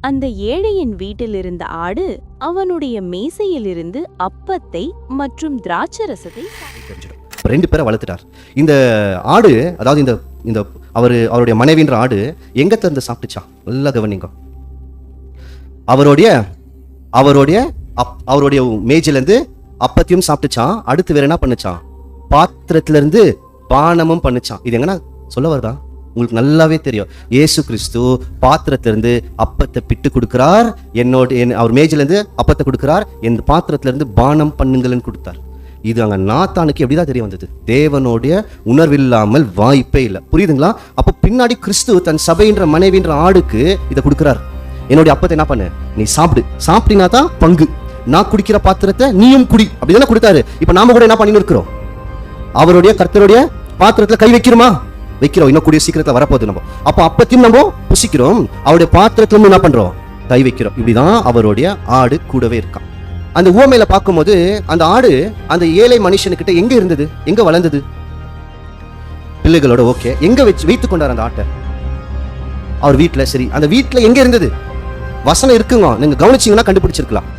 அந்த ஏழையின் வீட்டில் இருந்த ஆடு அவனுடைய மேசையிலிருந்து அப்பத்தை மற்றும் திராட்சரசத்தை தெரிஞ்சிடும். 2 பேரை வளர்த்துட்டார். இந்த ஆடு, அதாவது இந்த இந்த அவருடைய மனைவின்ற ஆடு எங்க திறந்து சாப்பிட்டுச்சான்? நல்லா கவனிங்க. அவருடைய அவருடைய மேஜிலிருந்து அப்பத்தையும் சாப்பிட்டுச்சான். அடுத்து வேற என்ன பண்ணுச்சான்? பாத்திரத்துல இருந்து பானமும் பண்ணுச்சான். இது எங்கன்னா சொல்ல வருதா? உங்களுக்கு நல்லாவே தெரியும். இயேசு கிறிஸ்து பாத்திரத்திலிருந்து அப்பத்தை பிட்டு கொடுக்கிறார். அவர் மேஜிலிருந்து அப்பத்தை கொடுக்கிறார். என் பாத்திரத்திலிருந்து பானம் பண்ணுங்கள்னு கொடுத்தார். இது அங்க நாத்தானுக்கு எப்படிதான் தெரிய வந்தது? தேவனுடைய உணர்வில்லாமல் வாய்ப்பே இல்லை. புரியுதுங்களா? அப்போ பின்னாடி கிறிஸ்து தன் சபைன்ற மனைவின்ற ஆடுக்கு இதை கொடுக்கிறார். என்னுடைய அப்பத்தை என்ன பண்ணு, நீ சாப்பிடு, சாப்பிட்டினா தான் பங்கு, நான் குடிக்கிற பாத்திரத்தை நீயும் குடி, அப்படிதானே கொடுத்தாரு. இப்ப நாம கூட என்ன பண்ணி இருக்கிறோம்? அவருடைய கர்த்தருடைய பாத்திரத்துல கை வைக்கிறோமா? வைக்கிறோம். இன்னும் கூடிய சீக்கிரத்துல வரப்போகுது. நம்ம அப்ப அப்பத்தையும் நம்ம புசிக்கிறோம், அவருடைய பாத்திரத்துல என்ன பண்றோம்? கை வைக்கிறோம். இப்படிதான் அவருடைய ஆடு கூடவே இருக்கான். அந்த உவமையில பார்க்கும்போது அந்த ஆடு அந்த ஏழை மனுஷனுக்கிட்ட எங்க இருந்தது? எங்க வளர்ந்தது? பிள்ளைகளோட. ஓகே, எங்க வைத்து கொண்டார் அந்த ஆட்டை? அவர் வீட்டுல. சரி, அந்த வீட்டுல எங்க இருந்தது? வசனம் இருக்குங்க, நீங்க கவனிச்சீங்கன்னா கண்டுபிடிச்சிருக்கலாம்.